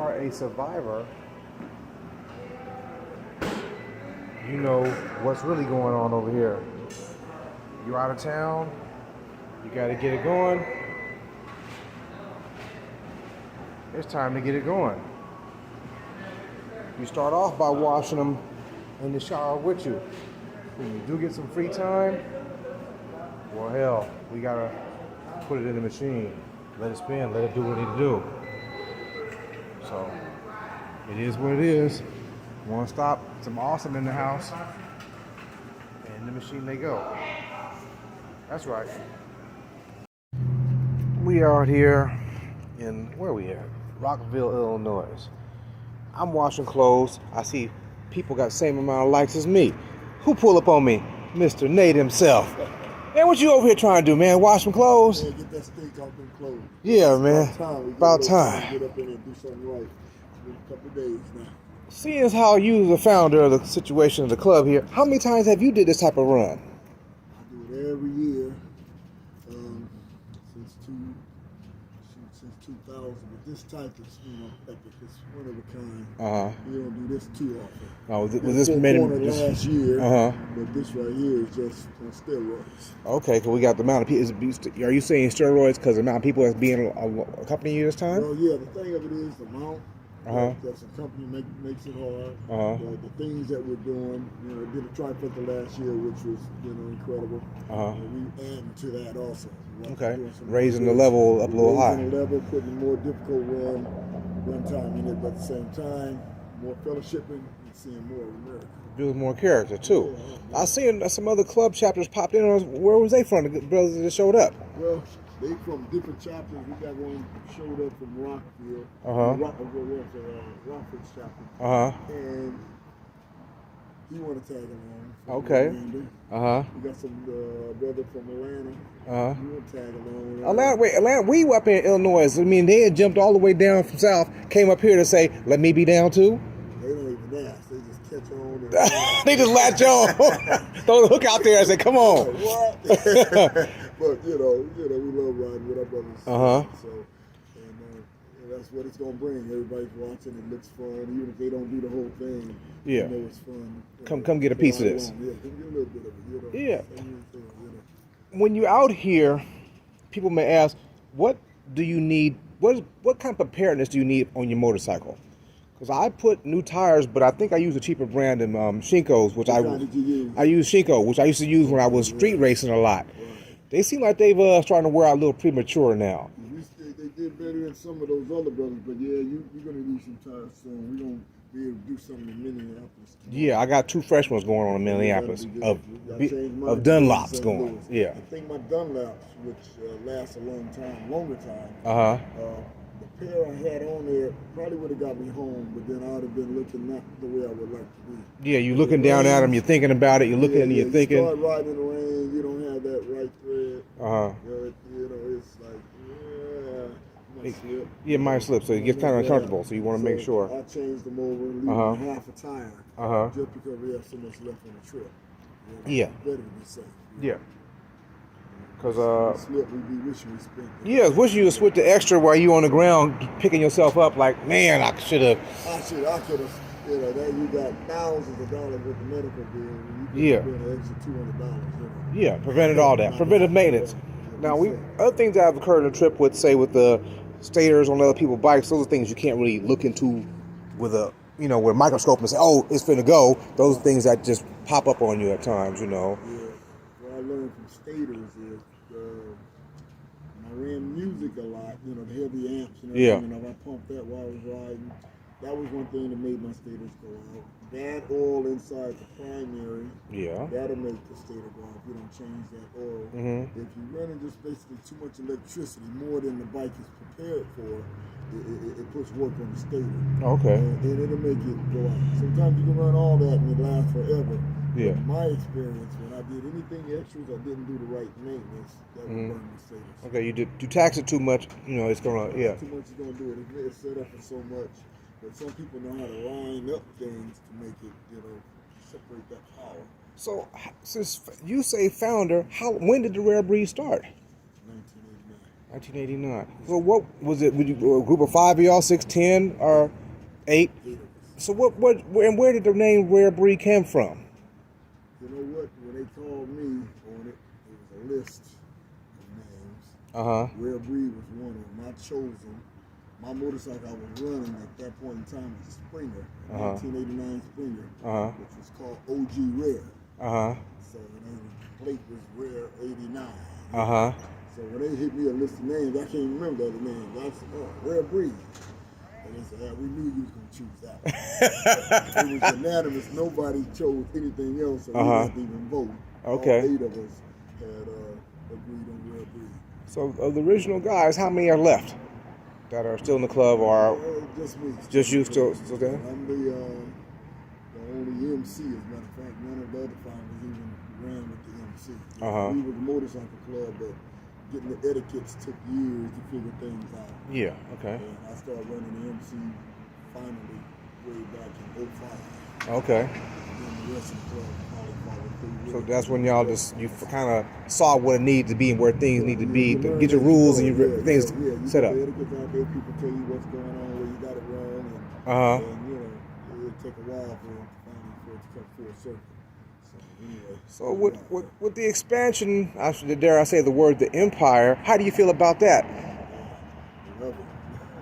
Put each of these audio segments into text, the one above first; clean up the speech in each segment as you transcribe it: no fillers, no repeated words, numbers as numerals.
are a survivor, you know what's really going on over here. You're out of town, you gotta get it going. It's time to get it going. You start off by washing them in the shower with you. When you do get some free time, well hell, we gotta put it in the machine. Let it spin, let it do what it need to do. So, it is what it is. One stop, some awesome in the house, and in the machine they go. That's right. We are here in, where are we at? Rockville, Illinois. I'm washing clothes. I see people got the same amount of likes as me. Who pull up on me? Mr. Nate himself. Man, what you over here trying to do, man? Wash some clothes? Yeah, get that stink off them clothes. Yeah, man. About time. Get up in there and do something right. It's been a couple of days now. Seeing as how you the founder of the situation of the club here, how many times have you did this type of run? I do it every year since 2000. But this type is, epic. It's one of a kind. You don't do this too often. Oh, was this made last year? But this right here is just on steroids. Okay, because we got the amount of people. Are you saying steroids because the amount of people that's being accompanying you this time? Well, yeah. The thing of it is the amount. That's a company makes it hard. The things that we're doing, did a trifecta last year, which was incredible. We adding to that also. Okay, raising the level up a little high. Raising the level, putting a more difficult run time in it, but at the same time, more fellowshipping and seeing more of America. Build more character too. Yeah, I seen some other club chapters popped in. Where was they from? The brothers that showed up. Well, they from different chapters. We got one showed up from Rockfield. Rockford chapter. And he want to tag along. Okay. We got some brother from Atlanta. He want to tag along. Atlanta. We up in Illinois. I mean, they had jumped all the way down from south, came up here to say, "Let me be down too." They don't even ask. They just catch on. They just latch on. Throw the hook out there and say, "Come on." What? But we love riding with our brothers. So, and that's what it's gonna bring. Everybody's watching. It looks fun, even if they don't do the whole thing. Yeah. It's fun. Come get a piece of this. Yeah, come get a little bit of it. Yeah. When you're out here, people may ask, "What do you need? What kind of preparedness do you need on your motorcycle?" Because I put new tires, but I think I use a cheaper brand than Shinko's, which I use Shinko, which I used to use when I was street racing a lot. They seem like they've starting to wear out a little premature now. They did better than some of those other brothers, but yeah, you're going to need some tires soon. We're going to be able to do something in Minneapolis. Yeah, I got 2 fresh ones going on in Minneapolis of Dunlops going. Yeah. I think my Dunlops, which last a longer time. The pair I had on there probably would have got me home, but then I would have been looking not the way I would like to be. Yeah, you're looking down at them, you're thinking about it, you're looking and you're thinking. You start riding in the rain, you don't have that right thread. It's like, might slip. Yeah, it might slip, so it gets kind of uncomfortable, so you want to make sure. I changed them over and leave half a tire, just because we have so much left on the trip. Yeah. Better to be safe. Yeah. Because slip, we be wishing we spent. Yeah, wishing you would switch the extra while you on the ground picking yourself up like, man, I could have. I could have. Then you got thousands of dollars with the medical bill. You could spend an extra $200. Yeah, prevented all that. Preventive maintenance. Now, other things that have occurred on the trip with the stators on other people's bikes, those are things you can't really look into with a with a microscope and say, oh, it's finna go. Those are things that just pop up on you at times, Yeah. What I learned from stators is I ran music a lot, the heavy amps and everything. I pumped that while I was riding. That was one thing that made my stators go out. Bad oil inside the primary, that'll make the stator go out if you don't change that oil. If you're running just basically too much electricity, more than the bike is prepared for, it puts work on the stator. Okay. And it'll make it go out. Sometimes you can run all that and it lasts forever. Yeah. In my experience, when I did anything extras, I didn't do the right maintenance, that would burn the stators. Okay, you tax it too much, it's gonna Too much is gonna do it. It's set up for so much. But some people know how to line up things to make it, separate that power. So, since you say founder, when did the Rare Breed start? 1989. 1989. So what was it? Would you, a group of 5 of y'all, 6, 10, or 8? 8 of us. So where did the name Rare Breed come from? You know what? When they called me on it, it was a list of names. Uh-huh. Rare Breed was one of them. I chose them. My motorcycle I was running at that point in time was a Springer, a 1989 Springer, which was called OG Rare. So the plate was Rare 89. So when they hit me a list of names, I can't remember the other names. I said, Rare Breed. And they said, we knew you was going to choose that one. It was unanimous. Nobody chose anything else, so we didn't even vote. Okay. All 8 of us had agreed on Rare Breed. So of the original guys, how many are left that are still in the club or just me? Just you still there? I'm the only MC. As a matter of fact, none of the other founders even ran with the MC. We were the motorcycle club, but getting the etiquettes took years to figure things out. Yeah, okay. And I started running the MC finally way back in 05. Okay. And then the rest of the club probably followed through. So that's when y'all you kind of saw what it needed to be and where things need to be to get your rules and your things set up. You etiquettes out there, people tell you what's going on, where you got it wrong, and you know, it'll take a while for it to come full circle. So with the expansion, dare I say the word, the empire, how do you feel about that? Love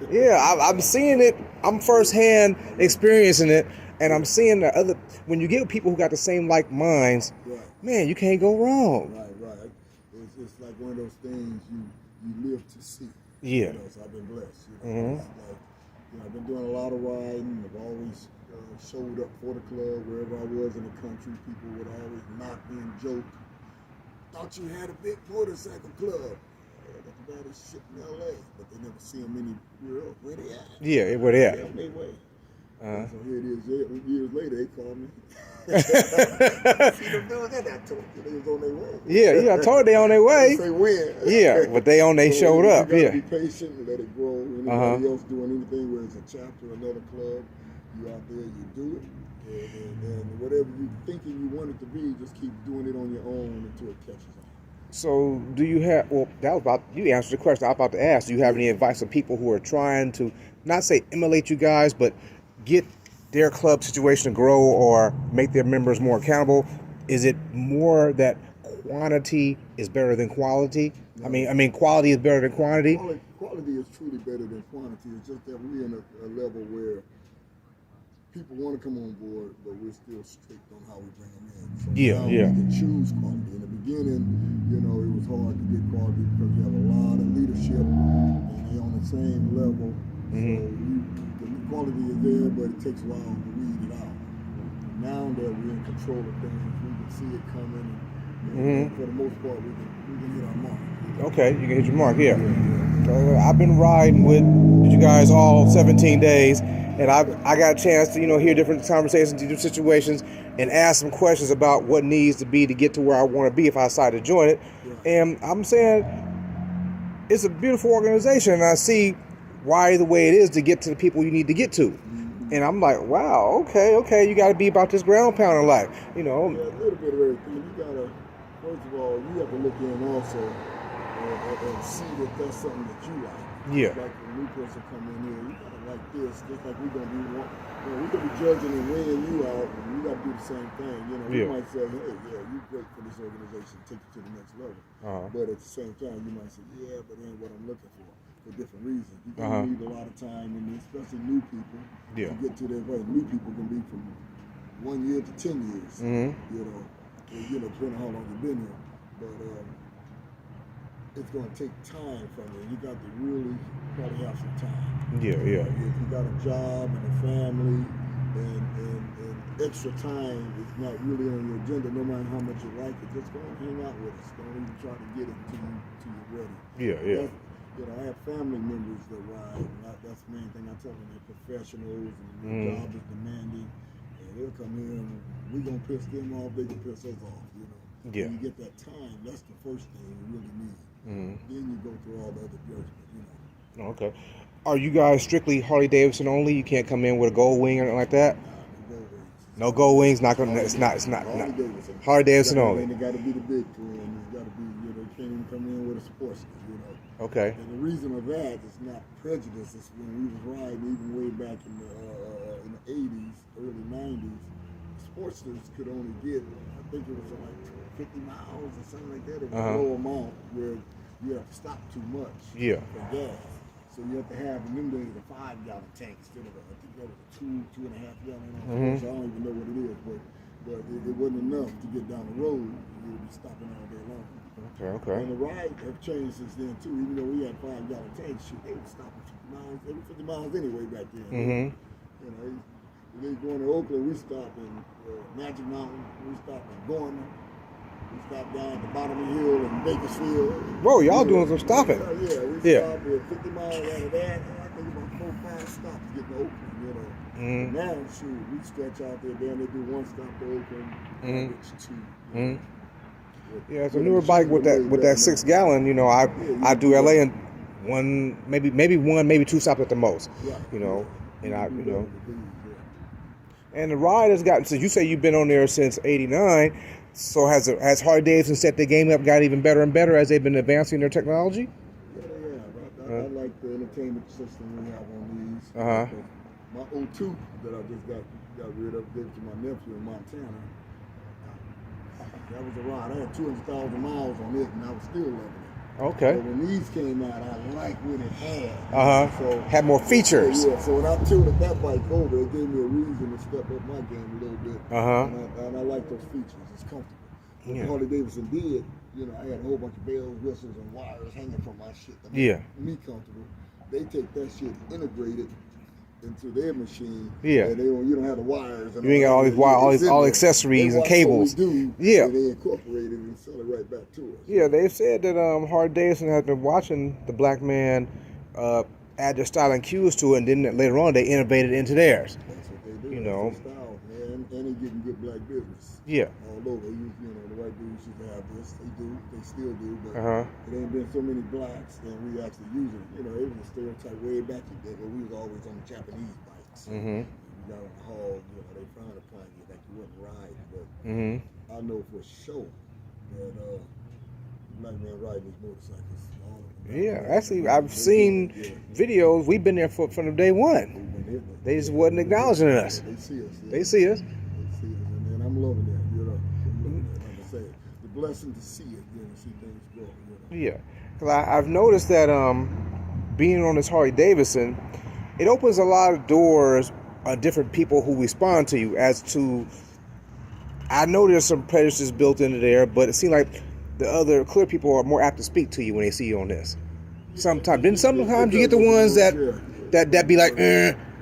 it. Yeah, I'm seeing it. I'm firsthand experiencing it, and I'm seeing the other. When you get people who got the same like minds, man, you can't go wrong. Right. It's like one of those things you live to see. Yeah. You know, so I've been blessed. You know, it's like, I've been doing a lot of riding. I've always showed up for the club wherever I was in the country. People would always mock me and joke. Thought you had a big motorcycle club. That's about as shit in LA, but they never see them anywhere else. Where they at? Yeah, where they at? They're on their way. So here it is. Years later, they called me. See them doing that? I told you they was on their way. Yeah, I told you they on their way. Say when. Yeah, but they showed up. You gotta be patient and let it grow. Anybody else doing anything, whether it's a chapter or another club, you out there, you do it. And whatever you thinking you want it to be, just keep doing it on your own until it catches on. So do you have, you answered the question I was about to ask. Do you have any advice for people who are trying to, not say emulate you guys, but get their club situation to grow or make their members more accountable? Is it more that quantity is better than quality? No. I mean, quality is better than quantity? Quality is truly better than quantity. It's just that we're in a level where people want to come on board, but we're still strict on how we bring them in. So now we can choose quality. In the beginning, it was hard to get quality because you have a lot of leadership and they're on the same level. So the quality is there, but it takes a while to weed it out. Now that we're in control of things, we can see it coming. And for the most part, we can hit our mark. Okay, you can hit your mark, yeah. I've been riding with you guys all 17 days. And I got a chance to, hear different conversations, different situations, and ask some questions about what needs to be to get to where I want to be if I decide to join it. And I'm saying it's a beautiful organization, and I see why the way it is to get to the people you need to get to. And I'm like, wow, okay, you got to be about this ground pounding life, Yeah, a little bit of everything. You got to, first of all, you have to look in also and see that that's something that you like. Yeah. Like a new person come in here, you gotta like this, just like we're gonna be we could be judging and weighing you out, and you gotta do the same thing. We might say, hey, you're great for this organization, take you to the next level. But at the same time, you might say, yeah, but it ain't what I'm looking for different reasons. You're gonna need a lot of time, and especially new people to get to their way. New people can be from 1 year to 10 years. Depending on how long you've been here. But it's going to take time from you. You got to really probably have some time. Yeah. If you got a job and a family and extra time is not really on your agenda, no matter how much you like it, just go and hang out with us. Don't even try to get it until you're ready. Yeah. I have family members that ride, and that's the main thing I tell them. They're professionals, and their job is demanding, and they'll come here and we're going to piss them off, they can piss us off, When you get that time, that's the first thing you really need. Then you go through all the other judgment, Okay. Are you guys strictly Harley Davidson only? You can't come in with a gold wing or anything like that? Nah, no gold wings. No gold wings. Not gonna. It's not. Harley Davidson. Harley Davidson only. It got to be the big twin. It's got to be, you know, you can't even come in with a sports, you know. Okay. And the reason of that is not prejudice. It's when we was riding even way back in the 80s, early 90s, sportsters could only get, I think it was like 50 miles or something like that. It was a low amount where you have to stop too much for gas. So you have to have, in them days, a 5-gallon tank instead of I think that was a 2.5 gallon. So I don't even know what it is, but it wasn't enough to get down the road. You would be stopping all day long. Okay. And the ride have changed since then too. Even though we had 5-gallon tanks, they were stopping 50 miles, every 50 miles anyway back then. You know, they going to Oakland, we stopped in Magic Mountain, we stopped in Gorman. We stopped down at the bottom of the hill in Bakersfield. Whoa, y'all doing some stopping. Yeah, we stopped at 50 miles out of that. I think about 4 or 5 stops getting to Oakland, you know. Now, shoot, we stretch out there, then they do 1 stop to Oakland, which 2. Yeah, it's a newer bike with that 6 gallon. You know, I do LA in maybe 2 stops at the most. You know, and and the ride has gotten. So you say you've been on there since '89. So has Harley Davidson set the game up, got even better and better as they've been advancing their technology? Yeah. I like the entertainment system we have on these. My 02 that I just got rid of, gave to my nephew in Montana. That was a ride. I had 200,000 miles on it, and I was still loving it. Okay. But when these came out, I liked what it had. So had more features. So when I tilted that bike over, it gave me a reason to step up my game a little bit. And I like those features. It's comfortable. What Harley Davidson did, you know, I had a whole bunch of bells, whistles, and wires hanging from my shit to make me comfortable. They take that shit integrated into their machine. And you don't have the wires. And you ain't got all these wires, all accessories and cables. And they incorporate it and sell it right back to us. Yeah, they've said that Harley Davidson has been watching the black man add their styling cues to it, and then later on they innovated into theirs. That's what they do. You know. That's their style, man. And they getting good black business. All over. You know, the white dudes used to have this. They do. They still do. But it ain't been so many blacks that we actually use it. You know, it was a stereotype way back in the day, but we was always on the Japanese bikes. You got on the hall, you know, they frowned upon you like you wouldn't ride. But I know for sure that black man riding these motorcycles. Actually, I've seen videos. We've been there from the day one. They just wasn't acknowledging us. They see us. They see us. And I'm loving that. You know, I'm loving that. Like I say, the blessing to see it, you know, see things grow. You know? Yeah, because I've noticed that being on this Harley Davidson, it opens a lot of doors on different people who respond to you. As to, I know there's some prejudices built into there, but it seems like the other clear people are more apt to speak to you when they see you on this. Sometimes you get the ones that be like,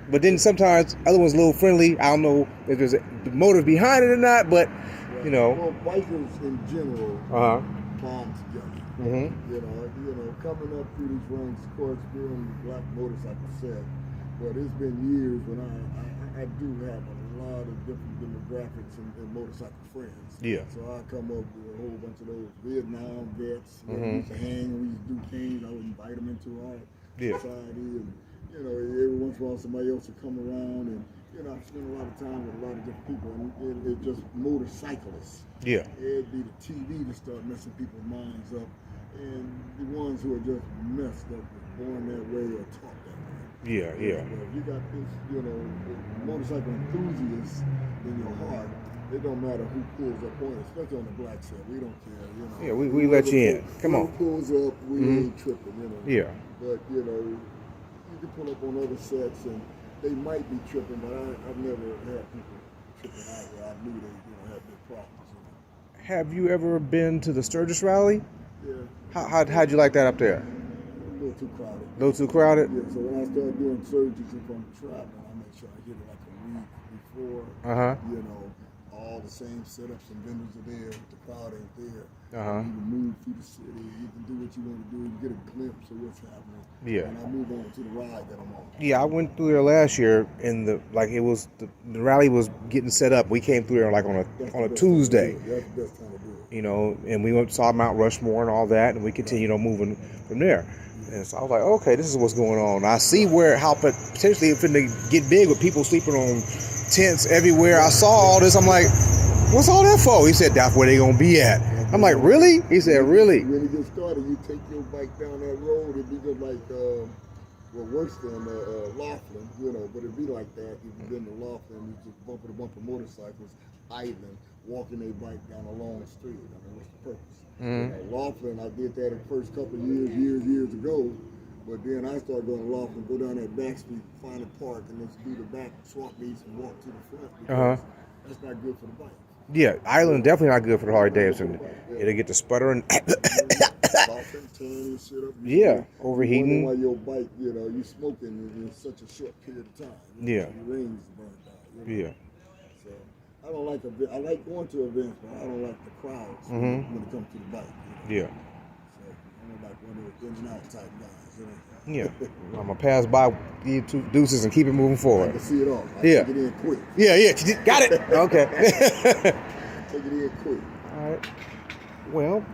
but then sometimes other ones a little friendly. I don't know if there's a motive behind it or not, but you know. Well, bikers in general bond together. You know, coming up through these ranks, of course, we're on the black motorcycle set, but it's been years when I do have a lot of different demographics and motorcycle friends. So I come up with a whole bunch of those Vietnam vets. We used to hang, we used to do things. I would invite them into our society, and you know, every once in a while somebody else would come around, and you know, I spend a lot of time with a lot of different people, and it's just motorcyclists. It'd be the TV to start messing people's minds up, and the ones who are just messed up, born that way or taught that way. But if you got this, you know, motorcycle enthusiasts in your heart, it don't matter who pulls up on it, especially on the black side. We don't care, you know. We let you in. Come on. Who pulls up, we ain't tripping, you know. But, you know, you can pull up on other sets and they might be tripping, but I've never had people tripping out where I knew they, you know, had big problems, you know. Have you ever been to the Sturgis rally? How'd you like that up there? A little too crowded. A little too crowded? Yeah, so when I started doing surgeries if I'm traveling, I make sure I get it like a week before, you know, all the same setups and vendors are there, the crowd ain't there. You can move through the city. You can do what you want to do. You get a glimpse of what's happening. Yeah. And I move on to the ride that I'm on. Yeah, I went through there last year, and the rally was getting set up. We came through there like on a Tuesday. That's the best time to do it. You know, and we went saw Mount Rushmore and all that, and we continued on moving from there. And so I was like, okay, this is what's going on. I see how potentially it's finna get big with people sleeping on tents everywhere. I saw all this. I'm like, what's all that for? He said, that's where they gonna be at. I'm like, really? He said, really? When you get started, you take your bike down that road, it'd be just like, worse than Laughlin, you know, but it'd be like that. If you've been to Laughlin, you just bumper to bumper motorcycles, idling, walking their bike down a long street. I mean, what's the purpose? Laughlin, I did that the first couple of years ago, but then I started going to Laughlin, go down that back street, find a park, and then do the back swamp meets and walk to the front because that's not good for the bike. Yeah, island definitely not good for the Harley Davidson. It'll get the sputtering. Yeah, overheating. Why your bike, you know, you smoking in such a short period of time. You know, Yeah. your rings burned out. You know? Yeah. So I don't like I like going to events, but I don't like the crowds when it comes to the bike. You know? Yeah. So I'm like one of the in and out type guys. You know? Yeah. I'm gonna pass by, give two deuces, and keep it moving I forward. can see it all. I Yeah. take it in quick. Yeah. Got it. Okay. Take it in quick. All right. Well,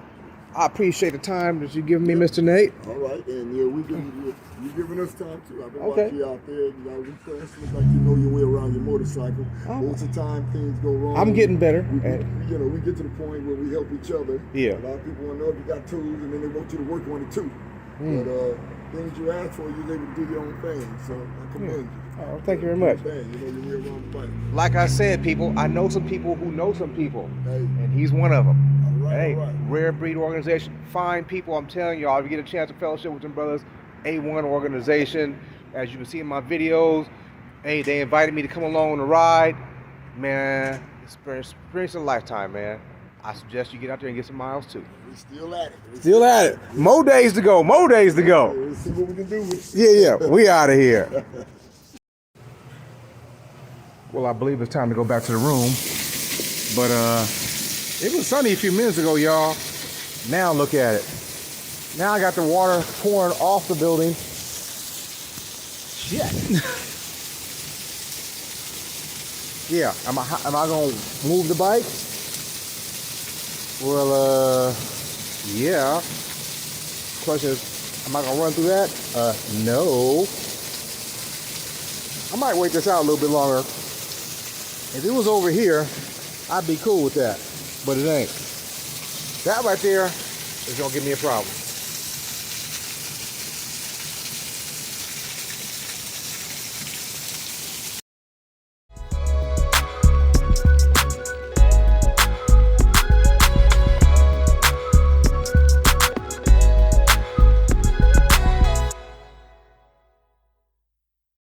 I appreciate the time that you've given me, Mr. Nate. All right, and yeah, you're giving us time too. I've been Okay. watching you out there. You got impressed. Looks like you know your way around your motorcycle. Most of the time, things go wrong. I'm getting better. We get to the point where we help each other. Yeah. A lot of people want to know if you got tools, and then they want you to work on it too. But things you ask for, you're able to do your own thing. So I commend you. Oh, thank you very much. You know your way around the bike. Like I said, people, I know some people who know some people, Hey. and he's one of them. All right, Hey, all right. Rare Breed Organization, fine people. I'm telling y'all, if you get a chance to fellowship with them brothers, A1 organization. As you can see in my videos, hey, they invited me to come along on the ride. Man, experience of a lifetime, man. I suggest you get out there and get some miles too. We're still at it. Still at it. More days to go. Let's see what we can do with it. Yeah, we out of here. Well, I believe it's time to go back to the room. But it was sunny a few minutes ago, y'all. Now look at it. Now I got the water pouring off the building. Shit. Yeah, am I gonna move the bike? Well, yeah. Question is, am I gonna run through that? No. I might wait this out a little bit longer. If it was over here, I'd be cool with that, but it ain't. That right there is gonna give me a problem.